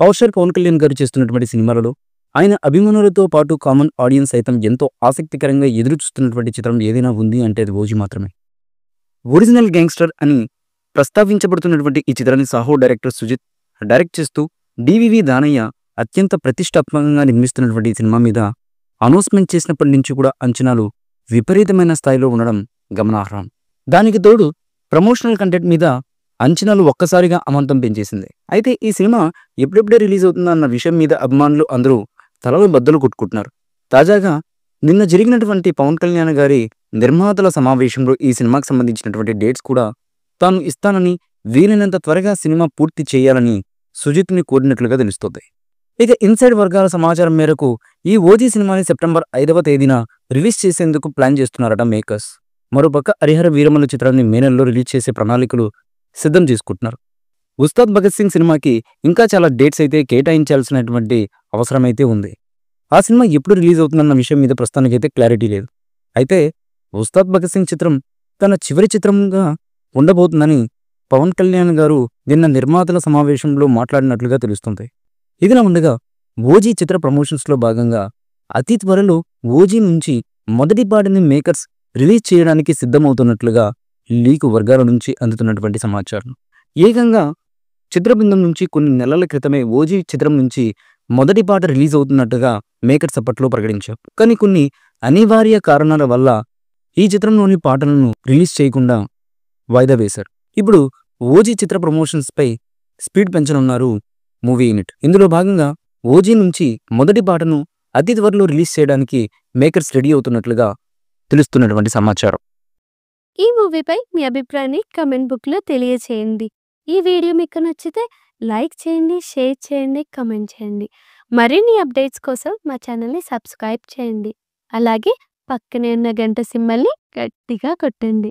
పవన్ కళ్యాణ్ గారు చేస్తున్నటువంటి సినిమాలలో ఆయన అభిమానులతో పాటు కామన్ ఆడియన్స్ సైతం ఎంతో ఆసక్తికరంగా ఎదురు చూస్తున్నటువంటి చిత్రం ఏదైనా ఉంది అంటే అది ఓజీ మాత్రమే. ఒరిజినల్ గ్యాంగ్స్టర్ అని ప్రస్తావించబడుతున్నటువంటి ఈ చిత్రాన్ని సాహో డైరెక్టర్ సుజిత్ డైరెక్ట్ చేస్తూ డివివి దానయ్య అత్యంత ప్రతిష్టాత్మకంగా నిర్మిస్తున్నటువంటి ఈ సినిమా మీద అనౌన్స్మెంట్ చేసినప్పటి నుంచి కూడా అంచనాలు విపరీతమైన స్థాయిలో ఉండడం గమనార్హం. దానికి తోడు ప్రమోషనల్ కంటెంట్ మీద అంచనాలు ఒక్కసారిగా అమాంతం పెంచేసింది. అయితే ఈ సినిమా ఎప్పుడెప్పుడే రిలీజ్ అవుతుందా అన్న విషయం మీద అభిమానులు అందరూ తలలో బద్దలు కొట్టుకుంటున్నారు. తాజాగా నిన్న జరిగినటువంటి పవన్ కళ్యాణ్ గారి నిర్మాతల సమావేశంలో ఈ సినిమాకి సంబంధించినటువంటి డేట్స్ కూడా తాను ఇస్తానని, వీలైనంత త్వరగా సినిమా పూర్తి చేయాలని సుజిత్ని కోరినట్లుగా తెలుస్తోంది. ఇక ఇన్సైడ్ వర్గాల సమాచారం మేరకు ఈ ఓజీ సినిమాని సెప్టెంబర్ 5వ తేదీన రిలీజ్ చేసేందుకు ప్లాన్ చేస్తున్నారట మేకర్స్. మరోపక్క హరిహర వీరమల్లు చిత్రాన్ని మే నెలలో రిలీజ్ చేసే ప్రణాళికలు సిద్ధం చేసుకుంటున్నారు. ఉస్తాద్ భగత్ సింగ్ సినిమాకి ఇంకా చాలా డేట్స్ అయితే కేటాయించాల్సినటువంటి అవసరమైతే ఉంది. ఆ సినిమా ఎప్పుడు రిలీజ్ అవుతుందన్న విషయం మీద ప్రస్తుతానికైతే క్లారిటీ లేదు. అయితే ఉస్తాద్ భగత్ సింగ్ చిత్రం తన చివరి చిత్రంగా ఉండబోతుందని పవన్ కళ్యాణ్ గారు నిన్న నిర్మాతల సమావేశంలో మాట్లాడినట్లుగా తెలుస్తుంది. ఇదిలా ఉండగా ఓజీ చిత్ర ప్రమోషన్స్లో భాగంగా అతి త్వరలో ఓజీ నుంచి మొదటి పాటని మేకర్స్ రిలీజ్ చేయడానికి సిద్ధమవుతున్నట్లుగా లీకు వర్గాల నుంచి అందుతున్నటువంటి సమాచారం. ఏకంగా చిత్రబృందం నుంచి కొన్ని నెలల క్రితమే ఓజీ చిత్రం నుంచి మొదటి పాట రిలీజ్ అవుతున్నట్టుగా మేకర్స్ అప్పట్లో ప్రకటించారు. కానీ కొన్ని అనివార్య కారణాల వల్ల ఈ చిత్రంలోని పాటలను రిలీజ్ చేయకుండా వాయిదా వేశారు. ఇప్పుడు ఓజీ చిత్ర ప్రమోషన్స్ పై స్పీడ్ పెంచనున్నారు మూవీ యూనిట్. ఇందులో భాగంగా ఓజీ నుంచి మొదటి పాటను అతి త్వరలో రిలీజ్ చేయడానికి మేకర్స్ రెడీ అవుతున్నట్లుగా తెలుస్తున్నటువంటి సమాచారం. ఈ మూవీపై మీ అభిప్రాయాన్ని కమెంట్ బుక్లో తెలియచేయండి. ఈ వీడియో మీకు నచ్చితే లైక్ చేయండి, షేర్ చేయండి, కమెంట్ చేయండి. మరిన్ని అప్డేట్స్ కోసం మా ఛానల్ని సబ్స్క్రైబ్ చేయండి. అలాగే పక్కనే ఉన్న గంట సింబల్ని గట్టిగా కొట్టండి.